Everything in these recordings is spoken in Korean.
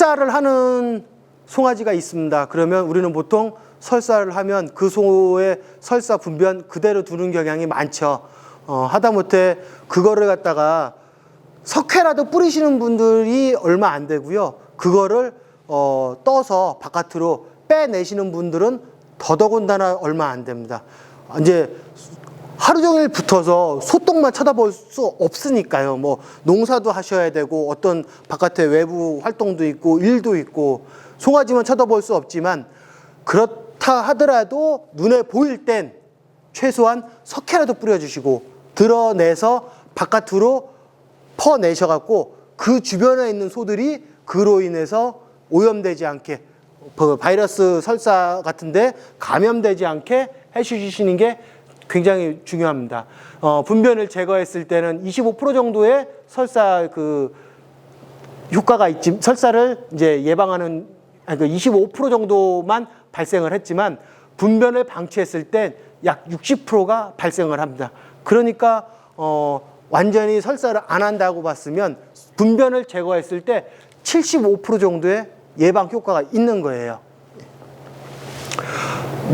설사를 하는 송아지가 있습니다. 그러면 우리는 보통 설사를 하면 그 소의 설사 분변 그대로 두는 경향이 많죠. 하다못해 그거를 갖다가 석회라도 뿌리시는 분들이 얼마 안 되고요. 그거를 떠서 바깥으로 빼내시는 분들은 더더군다나 얼마 안 됩니다. 이제 하루 종일 붙어서 소똥만 쳐다볼 수 없으니까요. 뭐 농사도 하셔야 되고 어떤 바깥에 외부 활동도 있고 일도 있고 송아지만 쳐다볼 수 없지만 그렇다 하더라도 눈에 보일 땐 최소한 석회라도 뿌려주시고 드러내서 바깥으로 퍼내셔갖고 그 주변에 있는 소들이 그로 인해서 오염되지 않게 바이러스 설사 같은데 감염되지 않게 해주시는 게 굉장히 중요합니다. 분변을 제거했을 때는 25% 정도의 설사 그 효과가 있지, 설사를 이제 예방하는 25% 정도만 발생을 했지만 분변을 방치했을 때 약 60%가 발생을 합니다. 그러니까 완전히 설사를 안 한다고 봤으면 분변을 제거했을 때 75% 정도의 예방 효과가 있는 거예요.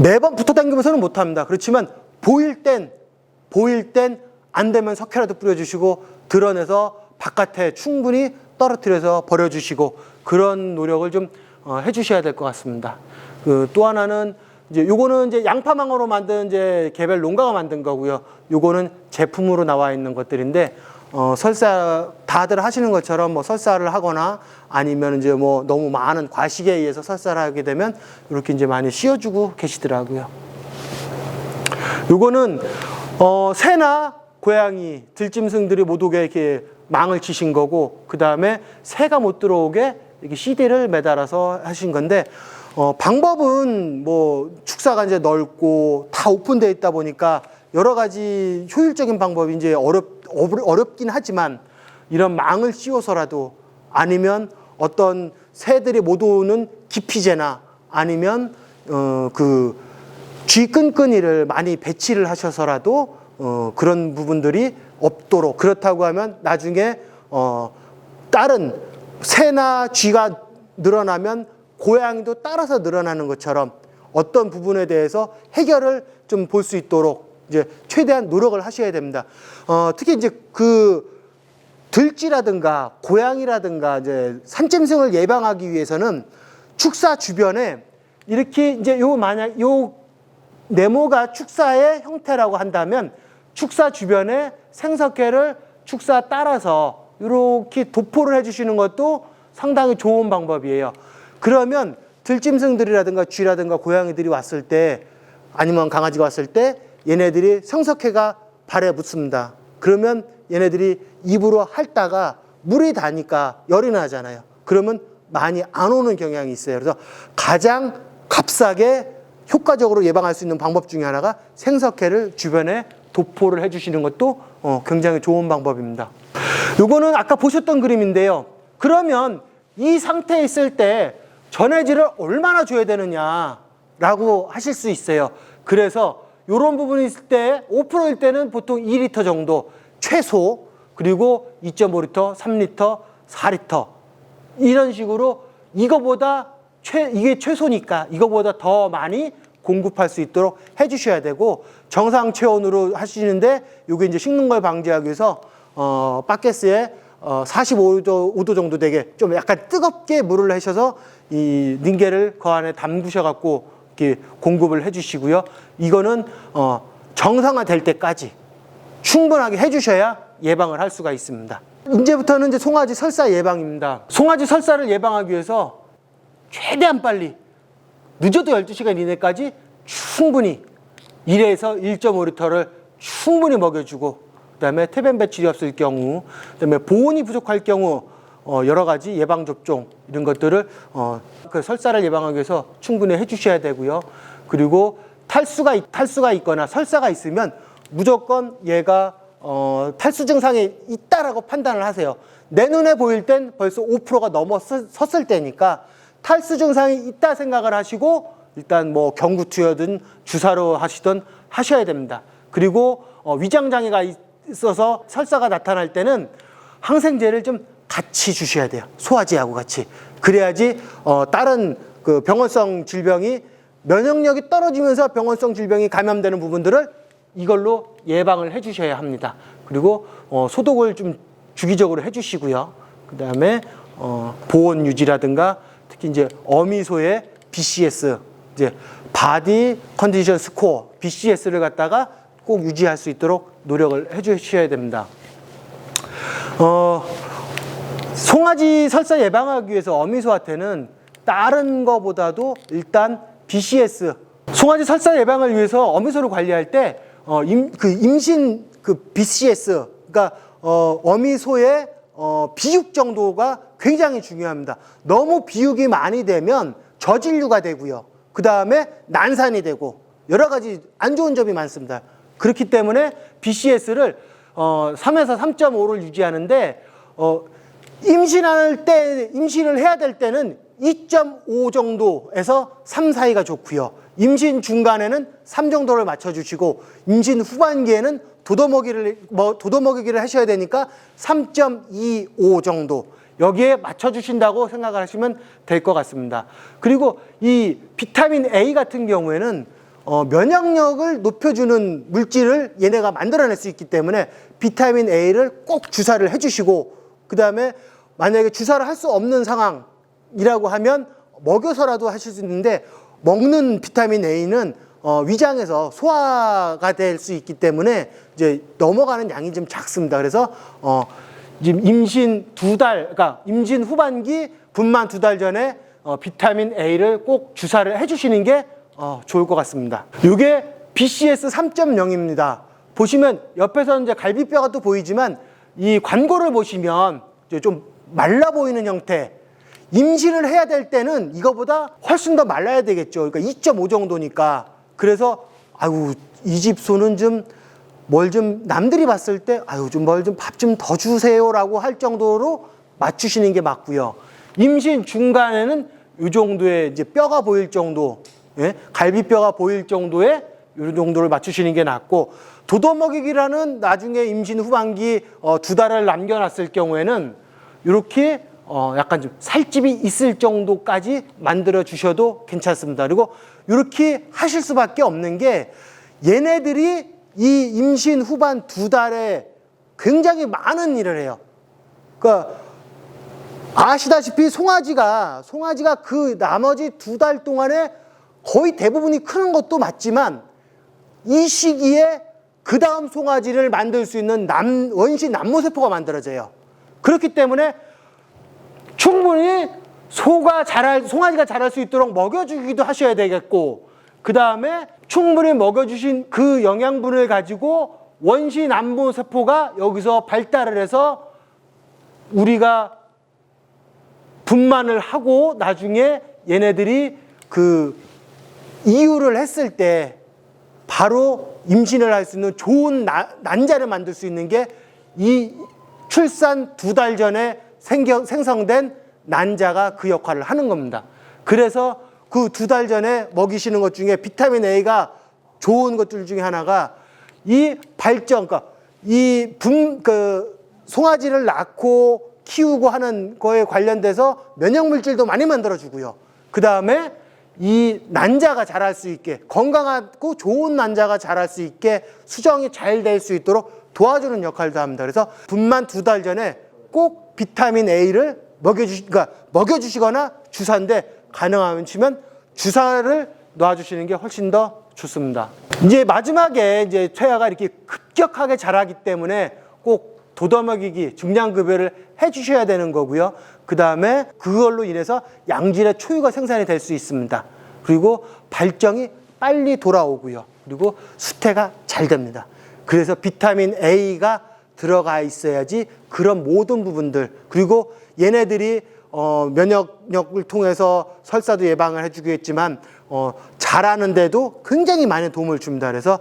매번 붙어 당기면서는 못합니다. 그렇지만 보일 땐 안 되면 석회라도 뿌려주시고 드러내서 바깥에 충분히 떨어뜨려서 버려주시고 그런 노력을 좀 해주셔야 될 것 같습니다. 또 하나는 이제 요거는 이제 양파망으로 만든 이제 개별 농가가 만든 거고요. 요거는 제품으로 나와 있는 것들인데 설사 다들 하시는 것처럼 뭐 설사를 하거나 아니면 이제 뭐 너무 많은 과식에 의해서 설사를 하게 되면 이렇게 이제 많이 씌워주고 계시더라고요. 요거는 새나 고양이, 들짐승들이 못 오게 이렇게 망을 치신 거고 그 다음에 새가 못 들어오게 이렇게 CD를 매달아서 하신 건데 방법은 뭐 축사가 이제 넓고 다 오픈되어 있다 보니까 여러 가지 효율적인 방법이 이제 어렵긴 하지만 이런 망을 씌워서라도 아니면 어떤 새들이 못 오는 기피제나 아니면 그 쥐끈끈이를 많이 배치를 하셔서라도 그런 부분들이 없도록 그렇다고 하면 나중에 다른 새나 쥐가 늘어나면 고양이도 따라서 늘어나는 것처럼 어떤 부분에 대해서 해결을 좀 볼 수 있도록 이제 최대한 노력을 하셔야 됩니다. 특히 이제 그 들쥐라든가 고양이라든가 이제 산짐승을 예방하기 위해서는 축사 주변에 이렇게 이제 만약 요 네모가 축사의 형태라고 한다면 축사 주변에 생석회를 축사 따라서 이렇게 도포를 해주시는 것도 상당히 좋은 방법이에요. 그러면 들짐승들이라든가 쥐라든가 고양이들이 왔을 때 아니면 강아지가 왔을 때 얘네들이 생석회가 발에 묻습니다. 그러면 얘네들이 입으로 핥다가 물이 닿으니까 열이 나잖아요. 그러면 많이 안 오는 경향이 있어요. 그래서 가장 값싸게 효과적으로 예방할 수 있는 방법 중에 하나가 생석회를 주변에 도포를 해주시는 것도 굉장히 좋은 방법입니다. 요거는 아까 보셨던 그림인데요. 그러면 이 상태에 있을 때 전해질을 얼마나 줘야 되느냐라고 하실 수 있어요. 그래서 이런 부분이 있을 때 5%일 때는 보통 2리터 정도 최소 그리고 2.5리터, 3리터, 4리터 이런 식으로 이거보다 이게 최소니까 이거보다 더 많이 공급할 수 있도록 해주셔야 되고 정상 체온으로 하시는데 이게 이제 식는 걸 방지하기 위해서 바켓스에 45도 정도 되게 좀 약간 뜨겁게 물을 하셔서 이 닌게를 그 안에 담그셔 갖고 이렇게 공급을 해주시고요. 이거는 정상화될 때까지 충분하게 해주셔야 예방을 할 수가 있습니다. 이제부터는 이제 송아지 설사 예방입니다. 송아지 설사를 예방하기 위해서 최대한 빨리 늦어도 12시간 이내까지 충분히 1에서 1.5리터를 충분히 먹여주고 그다음에 태변 배출이 없을 경우 그다음에 보온이 부족할 경우 여러 가지 예방접종 이런 것들을 그 설사를 예방하기 위해서 충분히 해주셔야 되고요. 그리고 탈수가 있거나 설사가 있으면 무조건 얘가 탈수 증상이 있다라고 판단을 하세요. 내 눈에 보일 땐 벌써 5%가 넘어섰을 때니까 탈수 증상이 있다 생각을 하시고 일단 뭐 경구투여든 주사로 하시든 하셔야 됩니다. 그리고 위장장애가 있어서 설사가 나타날 때는 항생제를 좀 같이 주셔야 돼요. 소화제하고 같이. 그래야지 다른 그 병원성 질병이 면역력이 떨어지면서 병원성 질병이 감염되는 부분들을 이걸로 예방을 해 주셔야 합니다. 그리고 소독을 좀 주기적으로 해 주시고요. 그다음에 보온 유지라든가 특히 이제 어미소의 BCS, 이제 바디 컨디션 스코어 BCS를 갖다가 꼭 유지할 수 있도록 노력을 해 주셔야 됩니다. 송아지 설사 예방하기 위해서 어미소한테는 다른 거보다도 일단 BCS, 송아지 설사 예방을 위해서 어미소를 관리할 때 임신 BCS, 그러니까 어미소의 비육 정도가 굉장히 중요합니다. 너무 비육이 많이 되면 저진류가 되고요. 그 다음에 난산이 되고 여러 가지 안 좋은 점이 많습니다. 그렇기 때문에 BCS를 3에서 3.5를 유지하는데 임신을 해야 될 때는 2.5 정도에서 3 사이가 좋고요. 임신 중간에는 3 정도를 맞춰주시고 임신 후반기에는 도더먹이기를 하셔야 되니까 3.25 정도 여기에 맞춰주신다고 생각을 하시면 될 것 같습니다. 그리고 이 비타민 A 같은 경우에는 면역력을 높여주는 물질을 얘네가 만들어낼 수 있기 때문에 비타민 A를 꼭 주사를 해주시고 그 다음에 만약에 주사를 할 수 없는 상황이라고 하면 먹여서라도 하실 수 있는데 먹는 비타민 A는 위장에서 소화가 될 수 있기 때문에 이제 넘어가는 양이 좀 작습니다. 그래서 지금 임신 2달, 그러니까 임신 후반기 분만 2달 전에 비타민 A를 꼭 주사를 해주시는 게 좋을 것 같습니다. 이게 BCS 3.0입니다. 보시면 옆에서 이제 갈비뼈가 또 보이지만 이 관골을 보시면 이제 좀 말라 보이는 형태. 임신을 해야 될 때는 이거보다 훨씬 더 말라야 되겠죠. 그러니까 2.5 정도니까. 그래서 아유 이 집 소는 좀 뭘 좀 남들이 봤을 때 아유 좀 뭘 좀 밥 좀 더 주세요라고 할 정도로 맞추시는 게 맞고요. 임신 중간에는 이 정도의 이제 뼈가 보일 정도, 예? 갈비뼈가 보일 정도의 이 정도를 맞추시는 게 낫고 도더먹이기라는 나중에 임신 후반기 2달을 남겨놨을 경우에는 이렇게 약간 좀 살집이 있을 정도까지 만들어 주셔도 괜찮습니다. 그리고 이렇게 하실 수밖에 없는 게 얘네들이 이 임신 후반 2달에 굉장히 많은 일을 해요. 그러니까 아시다시피 송아지가 그 나머지 2달 동안에 거의 대부분이 크는 것도 맞지만 이 시기에 그 다음 송아지를 만들 수 있는 원시 남모세포가 만들어져요. 그렇기 때문에 충분히 송아지가 자랄 수 있도록 먹여주기도 하셔야 되겠고, 그 다음에 충분히 먹여주신 그 영양분을 가지고 원시 남모세포가 여기서 발달을 해서 우리가 분만을 하고 나중에 얘네들이 그 이유를 했을 때 바로 임신을 할 수 있는 좋은 난자를 만들 수 있는 게 이 출산 2달 전에 생성된 난자가 그 역할을 하는 겁니다. 그래서 그 2달 전에 먹이시는 것 중에 비타민 A가 좋은 것들 중에 하나가 이 발전, 그러니까 송아지를 낳고 키우고 하는 거에 관련돼서 면역 물질도 많이 만들어주고요. 그 다음에 이 난자가 자랄 수 있게, 건강하고 좋은 난자가 자랄 수 있게 수정이 잘 될 수 있도록 도와주는 역할도 합니다. 그래서 분만 2달 전에 꼭 비타민 A를 먹여주시거나 주사인데 가능하면 주사를 놔주시는 게 훨씬 더 좋습니다. 이제 마지막에 이제 태아가 이렇게 급격하게 자라기 때문에 꼭 도더먹이기, 중량급여를 해주셔야 되는 거고요. 그 다음에 그걸로 인해서 양질의 초유가 생산이 될 수 있습니다. 그리고 발정이 빨리 돌아오고요. 그리고 수태가 잘 됩니다. 그래서 비타민 A가 들어가 있어야지 그런 모든 부분들, 그리고 얘네들이 면역력을 통해서 설사도 예방을 해주겠지만 자라는데도 굉장히 많은 도움을 줍니다. 그래서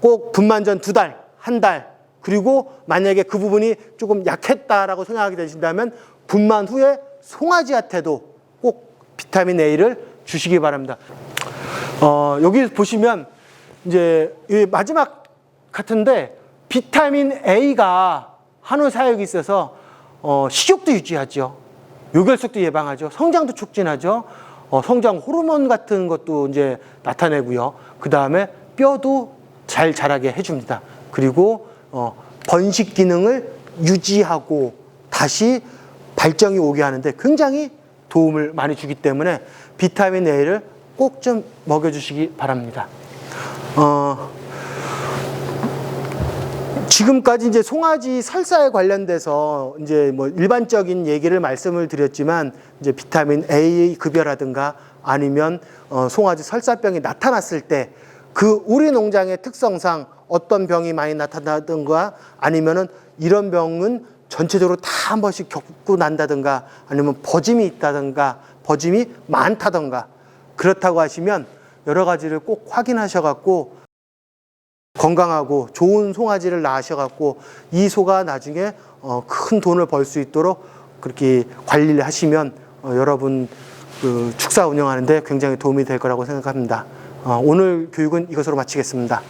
꼭 분만 전 2달, 1달, 그리고 만약에 그 부분이 조금 약했다라고 생각하게 되신다면 분만 후에 송아지한테도 꼭 비타민 A를 주시기 바랍니다. 여기 보시면 이제 마지막 같은데 비타민 A가 한우 사육이 있어서 식욕도 유지하죠. 요결석도 예방하죠. 성장도 촉진하죠. 성장 호르몬 같은 것도 이제 나타내고요. 그 다음에 뼈도 잘 자라게 해줍니다. 그리고 번식 기능을 유지하고 다시 발정이 오게 하는데 굉장히 도움을 많이 주기 때문에 비타민 A를 꼭 좀 먹여주시기 바랍니다. 지금까지 이제 송아지 설사에 관련돼서 이제 뭐 일반적인 얘기를 말씀을 드렸지만 이제 비타민 A 급여라든가 아니면 송아지 설사병이 나타났을 때 그 우리 농장의 특성상 어떤 병이 많이 나타나든가 아니면은 이런 병은 전체적으로 다 한 번씩 겪고 난다든가 아니면 버짐이 있다든가 버짐이 많다든가 그렇다고 하시면 여러 가지를 꼭 확인하셔갖고 건강하고 좋은 송아지를 낳으셔갖고 이 소가 나중에 큰 돈을 벌 수 있도록 그렇게 관리를 하시면 여러분 그 축사 운영하는데 굉장히 도움이 될 거라고 생각합니다. 오늘 교육은 이것으로 마치겠습니다.